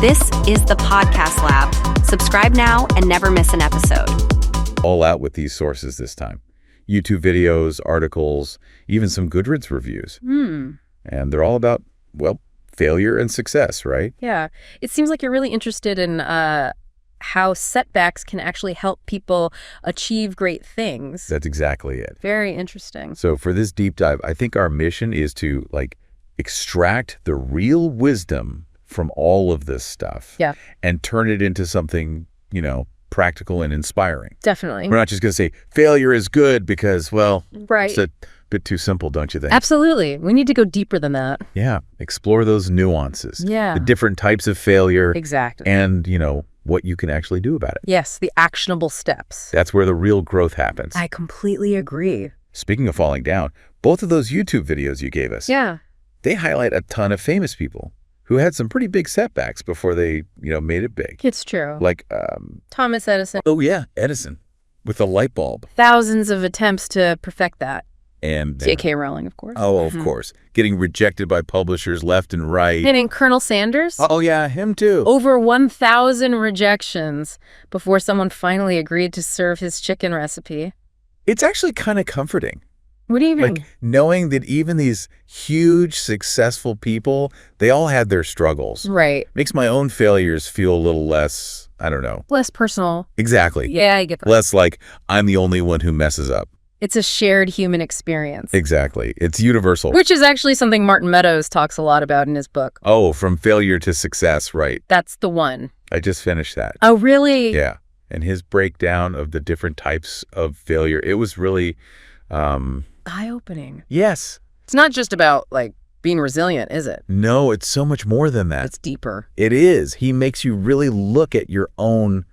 This is the Podcast Lab. Subscribe now and never miss an episode. All out with these sources this time. YouTube videos, articles, even some Goodreads reviews. And they're all about, well, failure and success, right? Yeah. It seems like you're really interested in how setbacks can actually help people achieve great things. That's exactly it. Very interesting. So for this deep dive, I think our mission is to extract the real wisdom from all of this stuff. Yeah. And turn it into something, practical and inspiring. Definitely. We're not just going to say failure is good because, well, right. It's a bit too simple, don't you think? Absolutely. We need to go deeper than that. Yeah. Explore those nuances. Yeah. The different types of failure. Exactly. And, what you can actually do about it. Yes, the actionable steps. That's where the real growth happens. I completely agree. Speaking of falling down, both of those YouTube videos you gave us, they highlight a ton of famous people who had some pretty big setbacks before they, made it big. It's true. Like, Thomas Edison. Oh, yeah, Edison with the light bulb. Thousands of attempts to perfect that. And J.K. Rowling, of course. Oh, of course. Getting rejected by publishers left and right. And Colonel Sanders? Oh, yeah, him too. Over 1,000 rejections before someone finally agreed to serve his chicken recipe. It's actually kind of comforting. What do you mean? Knowing that even these huge, successful people, they all had their struggles. Right. Makes my own failures feel a little less, I don't know. Less personal. Exactly. Yeah, I get that. Less like I'm the only one who messes up. It's a shared human experience. Exactly. It's universal. Which is actually something Martin Meadows talks a lot about in his book. Oh, from failure to success, right. That's the one. I just finished that. Oh, really? Yeah. And his breakdown of the different types of failure, it was really... eye-opening. Yes. It's not just about, being resilient, is it? No, it's so much more than that. It's deeper. It is. He makes you really look at your own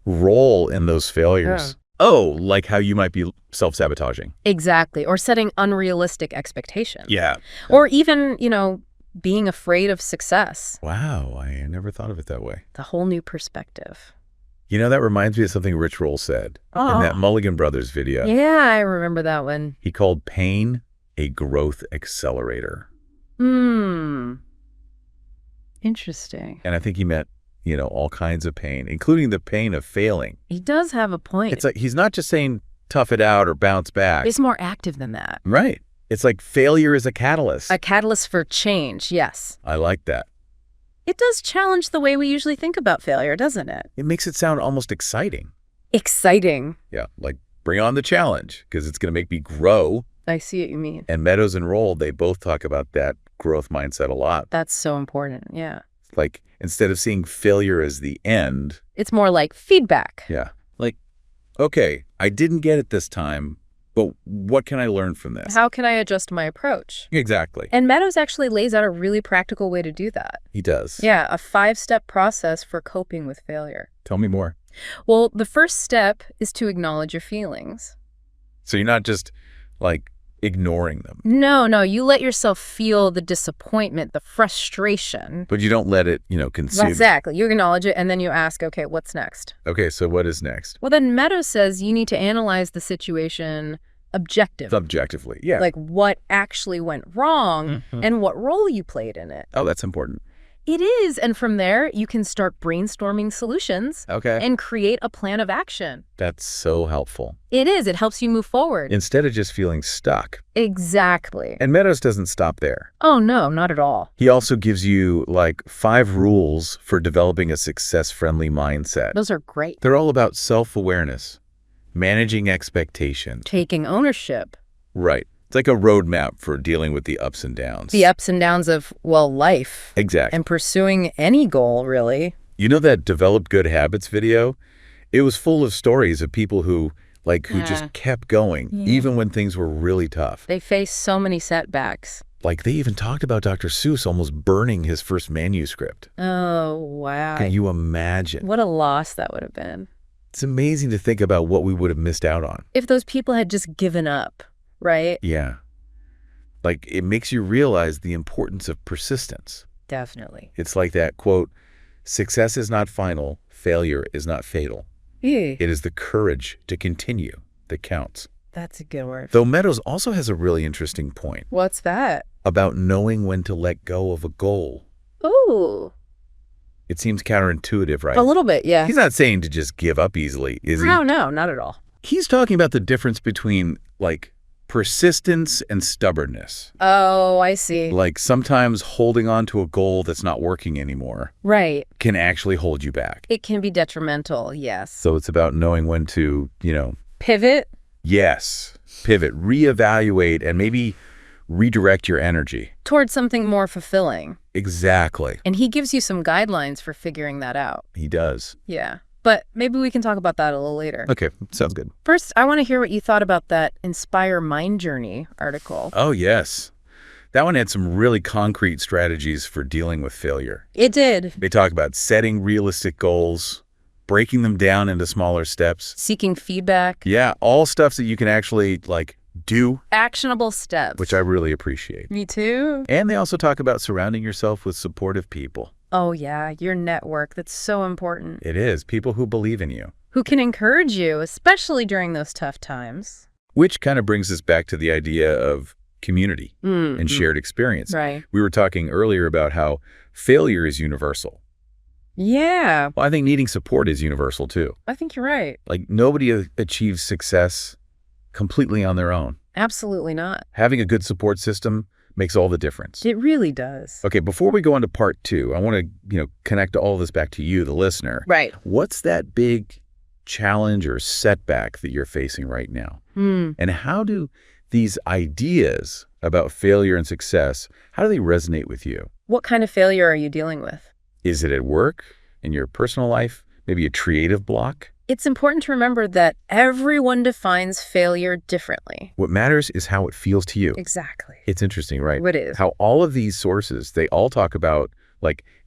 role in those failures. Yeah. Oh, like how you might be self-sabotaging. Exactly. Or setting unrealistic expectations. Yeah. Or even, being afraid of success. Wow, I never thought of it that way. The whole new perspective. That reminds me of something Rich Roll said in that Mulligan Brothers video. Yeah, I remember that one. He called pain a growth accelerator. Interesting. And I think he meant, all kinds of pain, including the pain of failing. He does have a point. It's like he's not just saying tough it out or bounce back. It's more active than that. Right. It's like failure is a catalyst. A catalyst for change, yes. I like that. It does challenge the way we usually think about failure, doesn't it? It makes it sound almost exciting. Exciting. Yeah, like bring on the challenge because it's going to make me grow. I see what you mean. And Meadows and Roll, they both talk about that growth mindset a lot. That's so important, yeah. Like instead of seeing failure as the end. It's more like feedback. Yeah. Like, okay, I didn't get it this time, but what can I learn from this? How can I adjust my approach? Exactly. And Meadows actually lays out a really practical way to do that. He does. Yeah, a 5-step process for coping with failure. Tell me more. Well, the first step is to acknowledge your feelings. So you're not just ignoring them. No, you let yourself feel the disappointment, the frustration. But you don't let it, consume. Exactly. You acknowledge it and then you ask, okay, what's next? Okay, so what is next? Well, then Meadows says you need to analyze the situation subjectively, yeah. Like what actually went wrong and what role you played in it. Oh, that's important. It is. And from there, you can start brainstorming solutions and create a plan of action. That's so helpful. It is. It helps you move forward. Instead of just feeling stuck. Exactly. And Meadows doesn't stop there. Oh, no, not at all. He also gives you 5 rules for developing a success-friendly mindset. Those are great. They're all about self-awareness, managing expectations. Taking ownership. Right. It's like a roadmap for dealing with the ups and downs. The ups and downs of, life. Exactly. And pursuing any goal, really. That Develop Good Habits video? It was full of stories of people who just kept going, even when things were really tough. They faced so many setbacks. They even talked about Dr. Seuss almost burning his first manuscript. Oh, wow. Can you imagine? What a loss that would have been. It's amazing to think about what we would have missed out on. If those people had just given up. Right? Yeah. It makes you realize the importance of persistence. Definitely. It's like that quote, success is not final, failure is not fatal. Yeah. It is the courage to continue that counts. That's a good word. Though Meadows also has a really interesting point. What's that? About knowing when to let go of a goal. Ooh. It seems counterintuitive, right? A little bit, yeah. He's not saying to just give up easily, is he? No, not at all. He's talking about the difference between, like, persistence and stubbornness. Oh, I see. Like, sometimes holding on to a goal that's not working anymore Right. can actually hold you back. It can be detrimental, yes. So it's about knowing when to, Pivot? yes, pivot, reevaluate, and maybe redirect your energy. Towards something more fulfilling. Exactly. And he gives you some guidelines for figuring that out. He does. Yeah. But maybe we can talk about that a little later. Okay, sounds good. First, I want to hear what you thought about that Inspire Mind Journey article. Oh, yes. That one had some really concrete strategies for dealing with failure. It did. They talk about setting realistic goals, breaking them down into smaller steps. Seeking feedback. Yeah, all stuff that you can actually, do. Actionable steps. Which I really appreciate. Me too. And they also talk about surrounding yourself with supportive people. Oh, yeah, your network. That's so important. It is. People who believe in you. Who can encourage you, especially during those tough times. Which kind of brings us back to the idea of community and shared experience. Right. We were talking earlier about how failure is universal. Yeah, Well, I think needing support is universal too. I think you're right. Like, nobody achieves success completely on their own. Absolutely not. Having a good support system makes all the difference. It really does. Okay, before we go on to part 2, I want to, connect all this back to you, the listener. Right. What's that big challenge or setback that you're facing right now? And how do these ideas about failure and success, how do they resonate with you? What kind of failure are you dealing with? Is it at work, in your personal life, maybe a creative block? It's important to remember that everyone defines failure differently. What matters is how it feels to you. Exactly. It's interesting, right? It is. How all of these sources, they all talk about,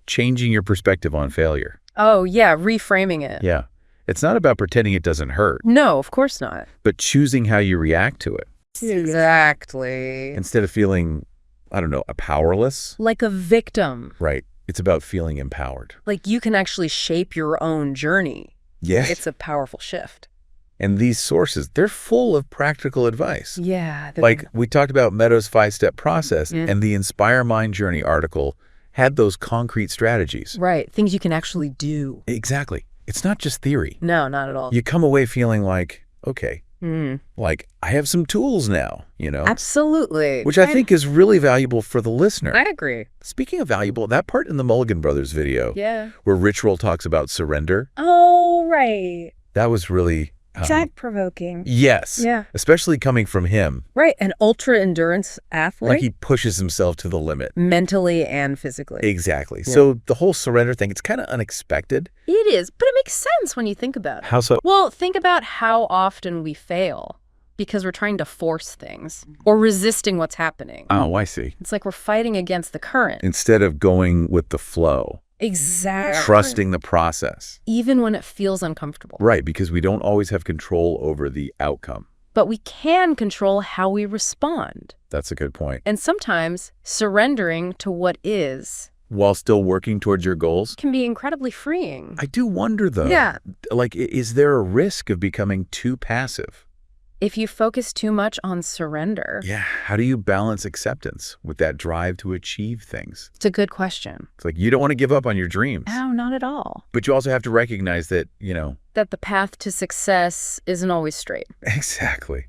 changing your perspective on failure. Oh, yeah, reframing it. Yeah. It's not about pretending it doesn't hurt, No, of course not. but choosing how you react to it. Exactly. Instead of feeling, powerless. Like a victim. Right. It's about feeling empowered. Like you can actually shape your own journey. Yes. It's a powerful shift. And these sources, they're full of practical advice. Yeah. Like we talked about Meadows' 5-step process, and the Inspire Mind Journey article had those concrete strategies. Right. Things you can actually do. Exactly. It's not just theory. No, not at all. You come away feeling like, okay, I have some tools now, Absolutely. Which I think is really valuable for the listener. I agree. Speaking of valuable, that part in the Mulligan Brothers video where Rich Roll talks about surrender, Oh, right. that was really... Thought-provoking. Yes. Yeah. Especially coming from him. Right. An ultra endurance athlete. Like he pushes himself to the limit. Mentally and physically. Exactly. Yeah. So the whole surrender thing, it's kind of unexpected. It is, but it makes sense when you think about it. How so? Well, think about how often we fail because we're trying to force things or resisting what's happening. Oh, I see. It's like we're fighting against the current. Instead of going with the flow. Exactly. Trusting the process. Even when it feels uncomfortable. Right, because we don't always have control over the outcome. But we can control how we respond. That's a good point. And sometimes surrendering to what is while still working towards your goals can be incredibly freeing. I do wonder, though. Yeah. Is there a risk of becoming too passive? If you focus too much on surrender. Yeah. How do you balance acceptance with that drive to achieve things? It's a good question. It's like you don't want to give up on your dreams. No, not at all. But you also have to recognize that, that the path to success isn't always straight. Exactly.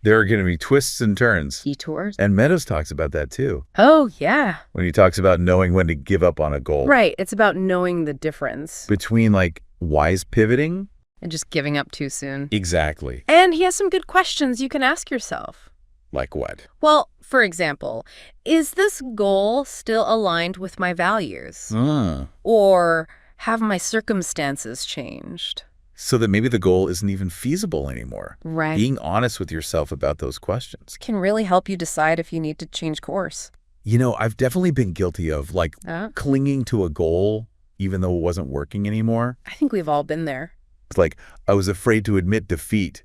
There are going to be twists and turns. Detours. And Meadows talks about that too. Oh, yeah. When he talks about knowing when to give up on a goal. Right. It's about knowing the difference. Between wise pivoting. And just giving up too soon. Exactly. And he has some good questions you can ask yourself. Like what? Well, for example, is this goal still aligned with my values? Or have my circumstances changed? So that maybe the goal isn't even feasible anymore. Right. Being honest with yourself about those questions can really help you decide if you need to change course. I've definitely been guilty of clinging to a goal even though it wasn't working anymore. I think we've all been there. It's like I was afraid to admit defeat.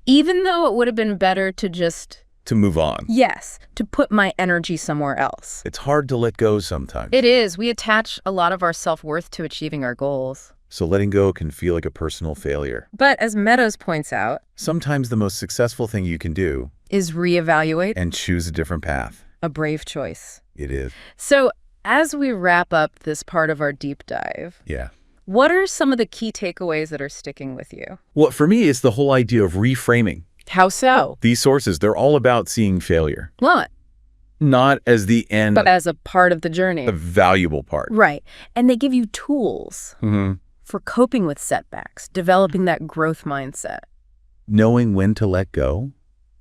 Even though it would have been better to just... to move on. Yes, to put my energy somewhere else. It's hard to let go sometimes. It is. We attach a lot of our self-worth to achieving our goals. So letting go can feel like a personal failure. But as Meadows points out... sometimes the most successful thing you can do... is reevaluate. and choose a different path. A brave choice. It is. So As we wrap up this part of our deep dive, Yeah. what are some of the key takeaways that are sticking with you? Well, for me, it's the whole idea of reframing. How so? These sources, they're all about seeing failure, not as the end, But as a part of the journey. the valuable part. Right. And they give you tools for coping with setbacks, developing that growth mindset. Knowing when to let go.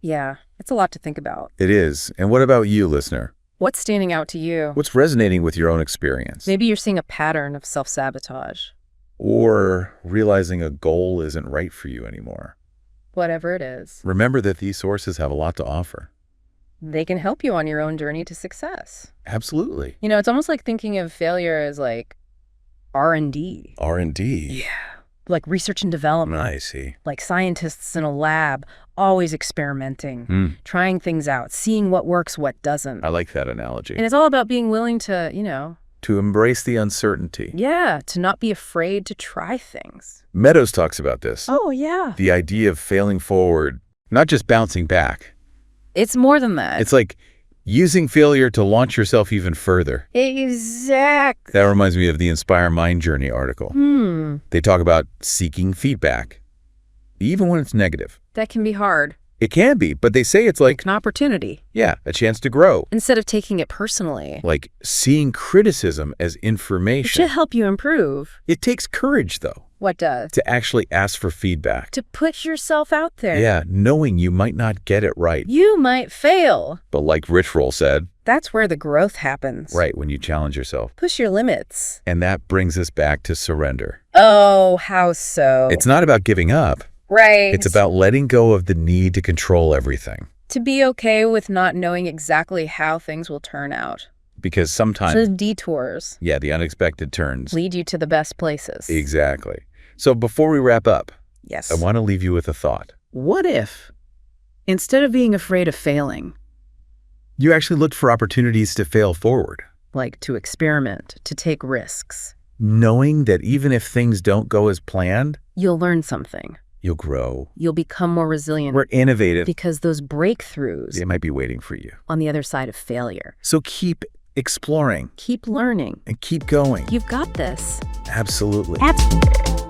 Yeah, it's a lot to think about. It is. And what about you, listener? What's standing out to you? What's resonating with your own experience? Maybe you're seeing a pattern of self-sabotage. Or realizing a goal isn't right for you anymore. Whatever it is, Remember that these sources have a lot to offer. they can help you on your own journey to success. Absolutely. You know, it's almost like thinking of failure as like R&D. R&D. Like research and development. I see. Like scientists in a lab, always experimenting, trying things out, seeing what works, what doesn't. I like that analogy. And it's all about being willing to, To embrace the uncertainty. to not be afraid to try things. Meadows talks about this. Oh, yeah. The idea of failing forward, not just bouncing back. It's more than that. It's like using failure to launch yourself even further. Exactly. That reminds me of the Inspire Mind Journey article. They talk about seeking feedback, even when it's negative. That can be hard. It can be, but they say it's like, An opportunity. yeah, a chance to grow. Instead of taking it personally. Like seeing criticism as It information. should help you improve. It takes courage, though, What does? to actually ask for feedback. To put yourself out there. Yeah, knowing you might not get it right. You might fail. But like Rich Roll said, That's where the growth happens. right, when you challenge yourself. Push your limits. And that brings us back to surrender. Oh, how so? It's not about giving up. right. It's about letting go of the need to control everything. to be okay with not knowing exactly how things will turn out. Because sometimes, The detours yeah, the unexpected turns. lead you to the best places. Exactly. So before we wrap up, Yes. I want to leave you with a thought. What if, instead of being afraid of failing, You actually looked for opportunities to fail forward, Like to experiment, to take risks. knowing that even if things don't go as planned, You'll learn something. you'll grow. You'll become more resilient. We're innovative. Because those breakthroughs It might be waiting for you. on the other side of failure. So keep exploring Keep learning. and keep going. You've got this. Absolutely. Absolutely.